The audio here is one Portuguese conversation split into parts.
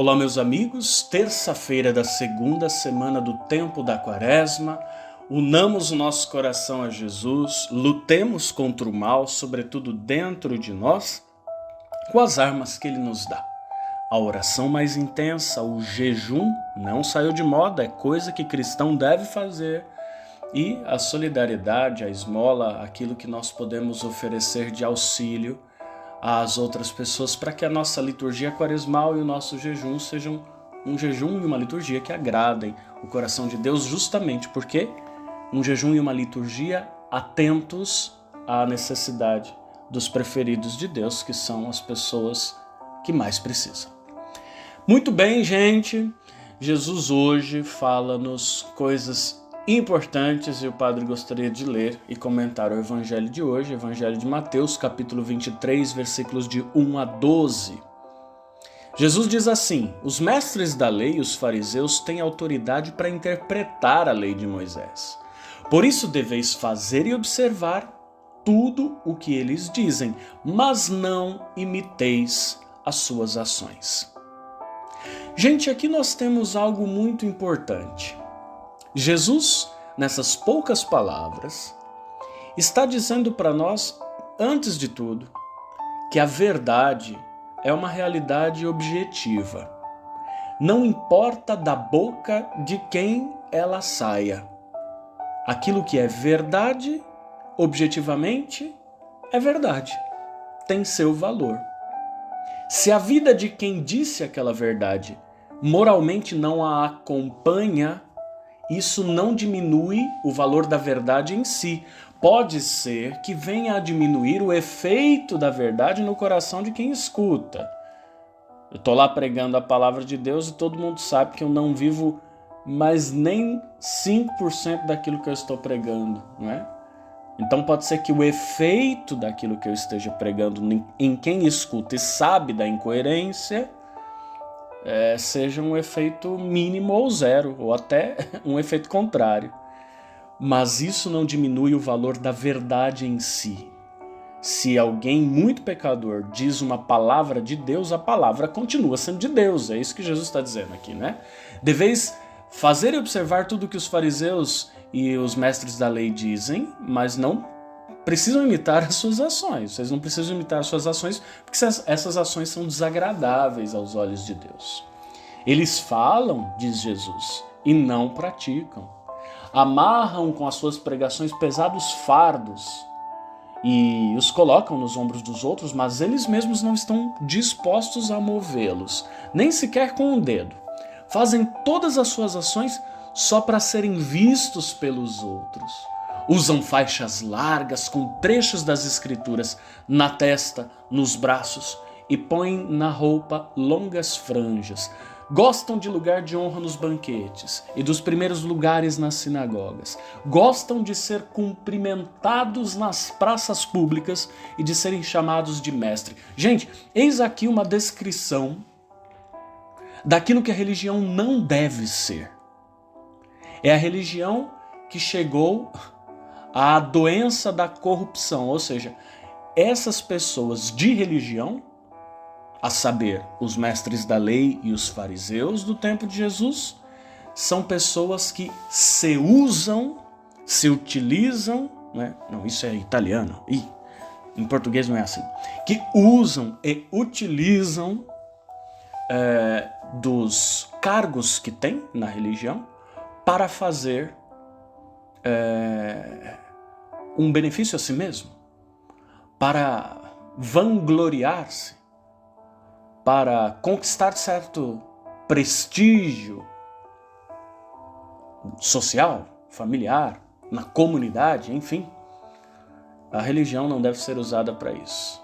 Olá, meus amigos, terça-feira da segunda semana do tempo da Quaresma, unamos o nosso coração a Jesus, lutemos contra o mal, sobretudo dentro de nós, com as armas que Ele nos dá. A oração mais intensa, o jejum, não saiu de moda, é coisa que cristão deve fazer. E a solidariedade, a esmola, aquilo que nós podemos oferecer de auxílio às outras pessoas para que a nossa liturgia quaresmal e o nosso jejum sejam um jejum e uma liturgia que agradem o coração de Deus, justamente porque um jejum e uma liturgia atentos à necessidade dos preferidos de Deus, que são as pessoas que mais precisam. Muito bem, gente, Jesus hoje fala-nos coisas importantes e o padre gostaria de ler e comentar o evangelho de hoje, evangelho de Mateus, capítulo 23, versículos de 1 a 12. Jesus diz assim: os mestres da lei e os fariseus têm autoridade para interpretar a lei de Moisés. Por isso deveis fazer e observar tudo o que eles dizem, mas não imiteis as suas ações. Gente, aqui nós temos algo muito importante. Jesus, nessas poucas palavras, está dizendo para nós, antes de tudo, que a verdade é uma realidade objetiva. Não importa da boca de quem ela saia. Aquilo que é verdade, objetivamente, é verdade. Tem seu valor. Se a vida de quem disse aquela verdade moralmente não a acompanha, isso não diminui o valor da verdade em si. Pode ser que venha a diminuir o efeito da verdade no coração de quem escuta. Eu estou lá pregando a palavra de Deus e todo mundo sabe que eu não vivo mais nem 5% daquilo que eu estou pregando, não é? Então pode ser que o efeito daquilo que eu esteja pregando em quem escuta e sabe da incoerência seja um efeito mínimo ou zero, ou até um efeito contrário. Mas isso não diminui o valor da verdade em si. Se alguém muito pecador diz uma palavra de Deus, a palavra continua sendo de Deus. É isso que Jesus está dizendo aqui, né? Deveis fazer e observar tudo o que os fariseus e os mestres da lei dizem, mas não precisam imitar as suas ações. Vocês não precisam imitar as suas ações, porque essas ações são desagradáveis aos olhos de Deus. Eles falam, diz Jesus, e não praticam. Amarram com as suas pregações pesados fardos e os colocam nos ombros dos outros, mas eles mesmos não estão dispostos a movê-los, nem sequer com um dedo. Fazem todas as suas ações só para serem vistos pelos outros. Usam faixas largas com trechos das escrituras na testa, nos braços e põem na roupa longas franjas. Gostam de lugar de honra nos banquetes e dos primeiros lugares nas sinagogas. Gostam de ser cumprimentados nas praças públicas e de serem chamados de mestre. Gente, eis aqui uma descrição daquilo que a religião não deve ser. É a religião que chegou à doença da corrupção, ou seja, essas pessoas de religião, a saber, os mestres da lei e os fariseus do tempo de Jesus, são pessoas que se usam, se utilizam, né? Não, isso é italiano, em português não é assim, que usam e utilizam dos cargos que têm na religião para fazer um benefício a si mesmo, para vangloriar-se, para conquistar certo prestígio social, familiar, na comunidade, enfim. A religião não deve ser usada para isso.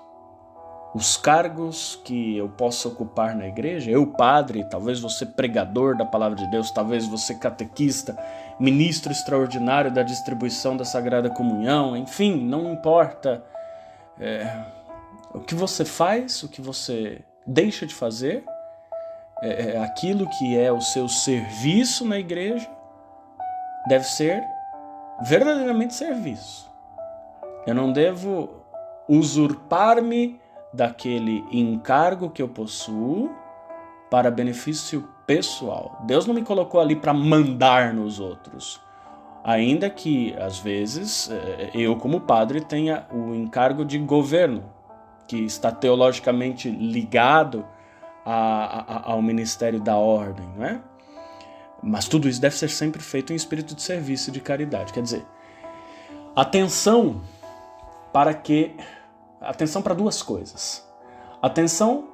Os cargos que eu posso ocupar na igreja, eu padre, talvez você pregador da palavra de Deus, talvez você catequista, ministro extraordinário da distribuição da Sagrada Comunhão, enfim, não importa o que você faz, o que você deixa de fazer, aquilo que é o seu serviço na igreja, deve ser verdadeiramente serviço. Eu não devo usurpar-me daquele encargo que eu possuo para benefício pessoal. Deus não me colocou ali para mandar nos outros. Ainda que, às vezes, eu como padre tenha o encargo de governo, que está teologicamente ligado ao ministério da ordem, não é? Mas tudo isso deve ser sempre feito em espírito de serviço e de caridade. Quer dizer, atenção para duas coisas. Atenção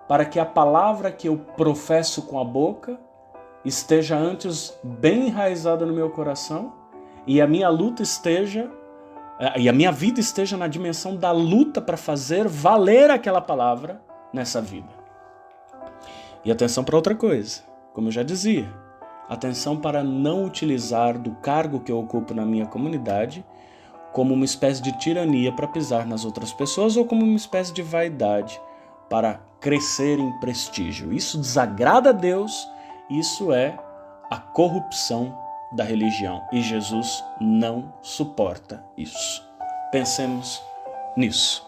para que a palavra que eu professo com a boca esteja antes bem enraizada no meu coração e a minha vida esteja na dimensão da luta para fazer valer aquela palavra nessa vida. E atenção para outra coisa, como eu já dizia, atenção para não utilizar do cargo que eu ocupo na minha comunidade como uma espécie de tirania para pisar nas outras pessoas ou como uma espécie de vaidade para crescer em prestígio. Isso desagrada a Deus, isso é a corrupção da religião e Jesus não suporta isso. Pensemos nisso.